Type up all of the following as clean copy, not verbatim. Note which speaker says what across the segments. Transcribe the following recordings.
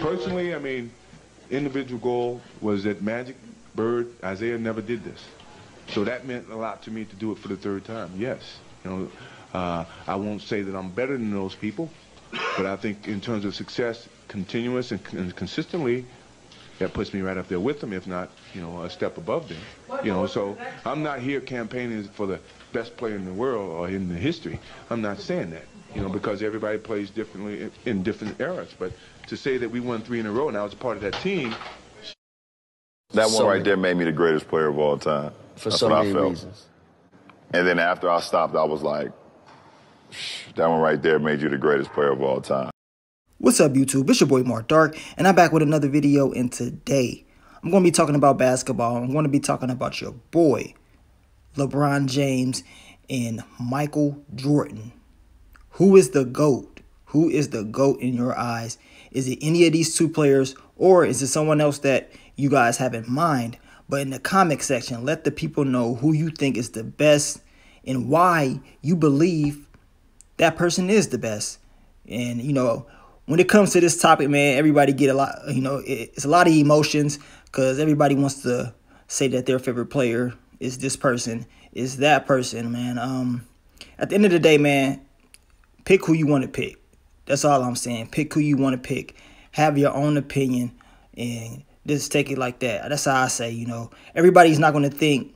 Speaker 1: Personally, I mean, individual goal was that Magic, Bird, Isaiah never did this. So that meant a lot to me to do it for the third time, yes. You know, I won't say that I'm better than those people, but I think in terms of success, continuous and consistently, that puts me right up there with them, if not, you know, a step above them. You know, so I'm not here campaigning for the best player in the world or in the history. I'm not saying that, you know, because everybody plays differently in different eras. But to say that we won 3 in a row and I was a part of that team.
Speaker 2: That one right there made me the greatest player of all time.
Speaker 3: For so many reasons.
Speaker 2: And then after I stopped, I was like, that one right there made you the greatest player of all time.
Speaker 3: What's up, YouTube? It's your boy Mark Dark, and I'm back with another video. And today, I'm going to be talking about basketball. I'm going to be talking about your boy, LeBron James and Michael Jordan. Who is the GOAT? Who is the GOAT in your eyes? Is it any of these two players, or is it someone else that you guys have in mind? But in the comment section, let the people know who you think is the best and why you believe that person is the best. And, you know, when it comes to this topic, man, everybody get a lot, you know, it's a lot of emotions because everybody wants to say that their favorite player is this person, is that person, man. At the end of the day, man, pick who you want to pick. That's all I'm saying. Pick who you want to pick. Have your own opinion and just take it like that. That's how I say, you know, everybody's not going to think,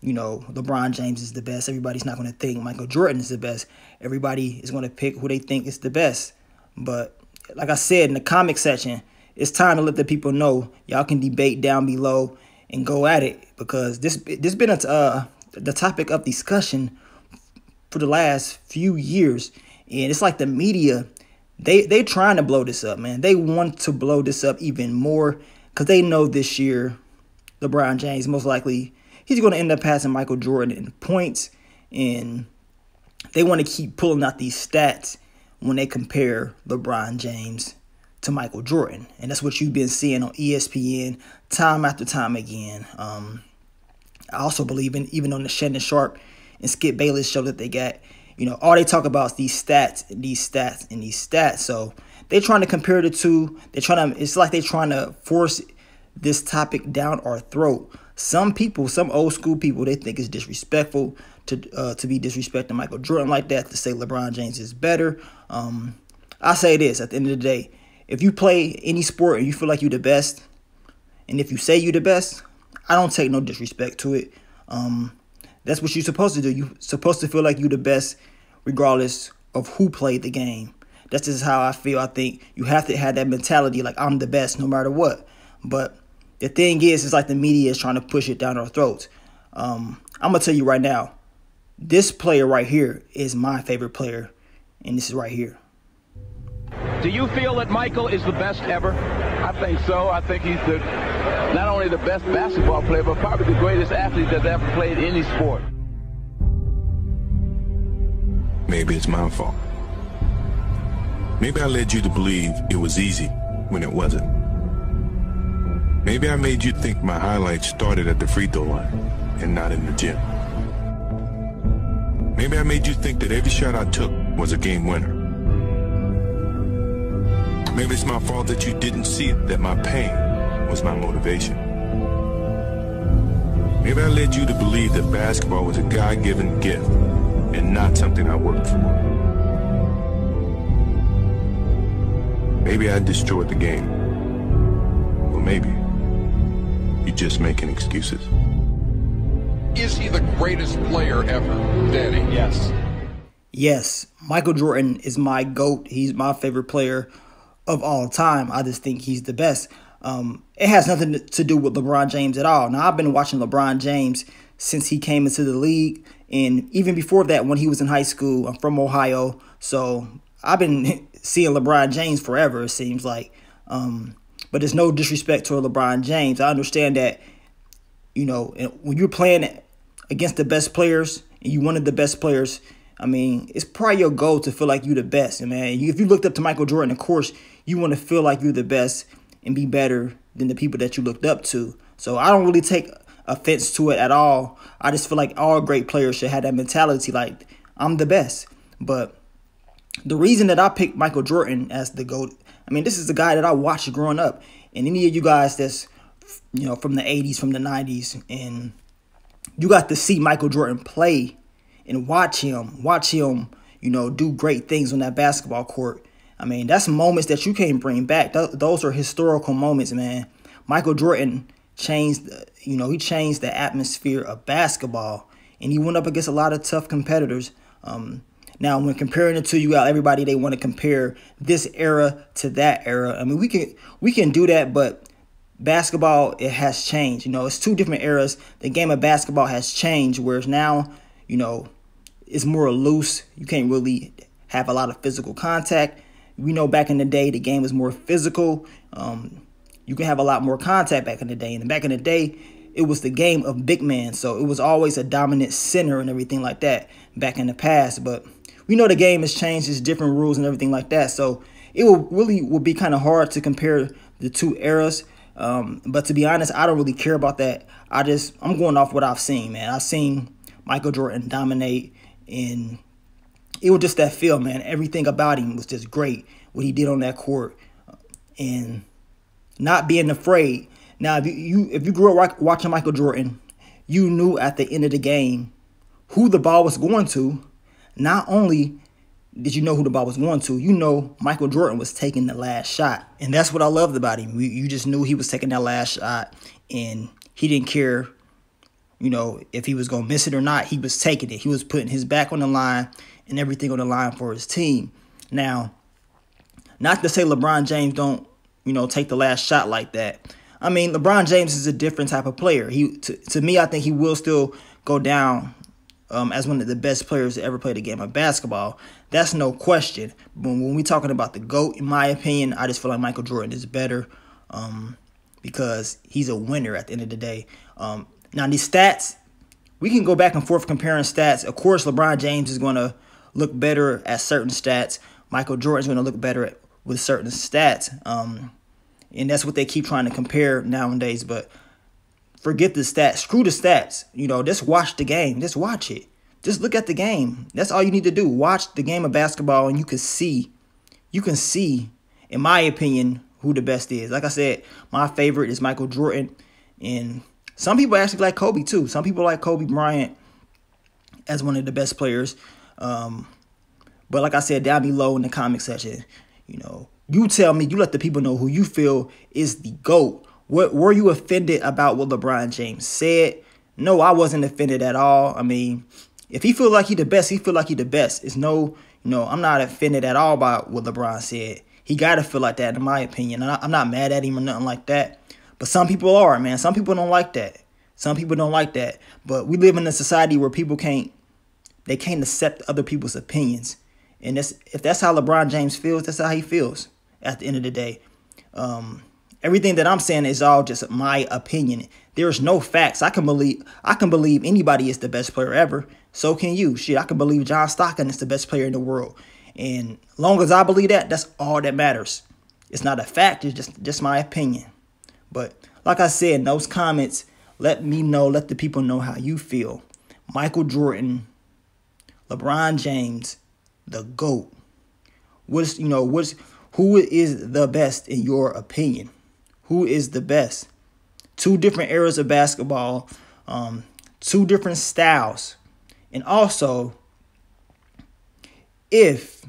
Speaker 3: you know, LeBron James is the best. Everybody's not going to think Michael Jordan is the best. Everybody is going to pick who they think is the best. But like I said in the comic section, it's time to let the people know. Y'all can debate down below and go at it, because this been the topic of discussion for the last few years. And it's like the media, they trying to blow this up, man. They want to blow this up even more because they know this year LeBron James most likely he's going to end up passing Michael Jordan in points, and they want to keep pulling out these stats when they compare LeBron James to Michael Jordan. And that's what you've been seeing on ESPN time after time again. I also believe in, even on the Shannon Sharp and Skip Bayless show that they got, you know, all they talk about is these stats and these stats and these stats. So they're trying to compare the two. It's like they're trying to force this topic down our throat. Some people, some old school people, they think it's disrespectful to be disrespecting Michael Jordan like that, to say LeBron James is better. I say this, at the end of the day, if you play any sport and you feel like you're the best, and if you say you're the best, I don't take no disrespect to it. That's what you're supposed to do. You're supposed to feel like you're the best regardless of who played the game. That's just how I feel. I think you have to have that mentality like I'm the best no matter what. But the thing is, it's like the media is trying to push it down our throats. I'm going to tell you right now, this player right here is my favorite player, and this is right here.
Speaker 4: Do you feel that Michael is the best ever?
Speaker 5: I think so. I think he's not only the best basketball player, but probably the greatest athlete that's ever played any sport.
Speaker 6: Maybe it's my fault. Maybe I led you to believe it was easy when it wasn't. Maybe I made you think my highlights started at the free throw line and not in the gym. Maybe I made you think that every shot I took was a game winner. Maybe it's my fault that you didn't see that my pain was my motivation. Maybe I led you to believe that basketball was a God-given gift and not something I worked for. Maybe I destroyed the game. Or maybe you're just making excuses.
Speaker 7: Is he the greatest player ever, Danny?
Speaker 4: Yes.
Speaker 3: Yes, Michael Jordan is my GOAT. He's my favorite player of all time. I just think he's the best. It has nothing to do with LeBron James at all. Now, I've been watching LeBron James since he came into the league, and even before that, when he was in high school. I'm from Ohio, so I've been seeing LeBron James forever, it seems like. But there's no disrespect to LeBron James. I understand that, you know, when you're playing against the best players and you one of the best players, I mean, it's probably your goal to feel like you're the best. And man, if you looked up to Michael Jordan, of course, you want to feel like you're the best and be better than the people that you looked up to. So I don't really take offense to it at all. I just feel like all great players should have that mentality, like, I'm the best. But the reason that I picked Michael Jordan as the GOAT, I mean, this is the guy that I watched growing up. And any of you guys that's, you know, from the 80s, from the 90s, and you got to see Michael Jordan play and watch him, you know, do great things on that basketball court. I mean, that's moments that you can't bring back. Those are historical moments, man. Michael Jordan changed, you know, he changed the atmosphere of basketball, and he went up against a lot of tough competitors. Now, when comparing the two, you got everybody, they want to compare this era to that era. I mean, we can do that, but basketball, it has changed. You know, it's two different eras. The game of basketball has changed, whereas now, you know, it's more loose. You can't really have a lot of physical contact. We know back in the day, the game was more physical. You can have a lot more contact back in the day. And back in the day, it was the game of big man. So it was always a dominant center and everything like that back in the past. But we know the game has changed. There's different rules and everything like that. So it will be kind of hard to compare the two eras. But to be honest, I don't really care about that. I'm going off what I've seen, man. I've seen Michael Jordan dominate, and it was just that feel, man. Everything about him was just great, what he did on that court, and not being afraid. Now, if you grew up watching Michael Jordan, you knew at the end of the game who the ball was going to. Not only did you know who the ball was going to, you know Michael Jordan was taking the last shot. And that's what I loved about him. You just knew he was taking that last shot, and he didn't care, you know, if he was going to miss it or not. He was taking it. He was putting his back on the line and everything on the line for his team. Now, not to say LeBron James don't, you know, take the last shot like that. I mean, LeBron James is a different type of player. To me, I think he will still go down as one of the best players to ever play the game of basketball. That's no question. But when we're talking about the GOAT, in my opinion, I just feel like Michael Jordan is better because he's a winner at the end of the day. Now, these stats, we can go back and forth comparing stats. Of course, LeBron James is going to look better at certain stats. Michael Jordan is going to look better with certain stats. And that's what they keep trying to compare nowadays. But forget the stats. Screw the stats. You know, just watch the game. Just watch it. Just look at the game. That's all you need to do. Watch the game of basketball, and you can see, in my opinion, who the best is. Like I said, my favorite is Michael Jordan. And some people actually like Kobe, too. Some people like Kobe Bryant as one of the best players. But like I said, down below in the comment section, you know, you tell me, you let the people know who you feel is the GOAT. What were you offended about what LeBron James said? No, I wasn't offended at all. I mean, if he feel like he the best, he feel like he the best. It's no, you know, I'm not offended at all by what LeBron said. He got to feel like that, in my opinion. I'm not mad at him or nothing like that. But some people are, man. Some people don't like that. Some people don't like that. But we live in a society where people can't accept other people's opinions. And if that's how LeBron James feels, that's how he feels at the end of the day. Everything that I'm saying is all just my opinion. There's no facts. I can believe anybody is the best player ever. So can you. Shit, I can believe John Stockton is the best player in the world. And as long as I believe that, that's all that matters. It's not a fact. It's just my opinion. But like I said, in those comments, let me know, let the people know how you feel. Michael Jordan, LeBron James, the GOAT. Who is the best in your opinion? Who is the best? Two different eras of basketball, two different styles. And also, if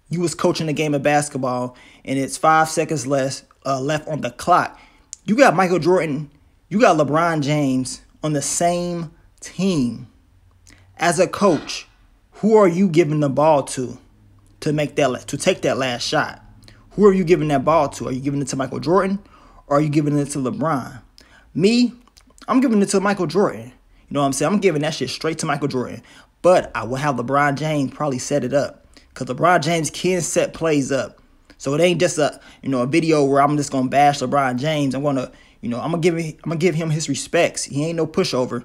Speaker 3: you was coaching a game of basketball and it's 5 seconds left on the clock, you got Michael Jordan, you got LeBron James on the same team. As a coach, who are you giving the ball to take that last shot? Who are you giving that ball to? Are you giving it to Michael Jordan, or are you giving it to LeBron? Me, I'm giving it to Michael Jordan. You know what I'm saying? I'm giving that shit straight to Michael Jordan. But I will have LeBron James probably set it up, because LeBron James can set plays up. So it ain't just a video where I'm just gonna bash LeBron James. I'm gonna give him his respects. He ain't no pushover.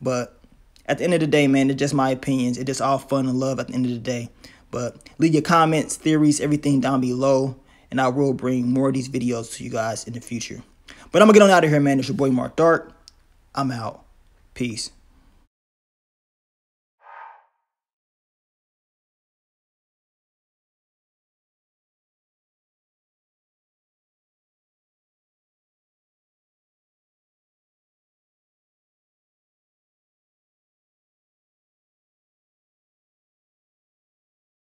Speaker 3: But at the end of the day, man, it's just my opinions. It's just all fun and love at the end of the day. But leave your comments, theories, everything down below, and I will bring more of these videos to you guys in the future. But I'm gonna get on out of here, man. It's your boy Mark Dark. I'm out. Peace.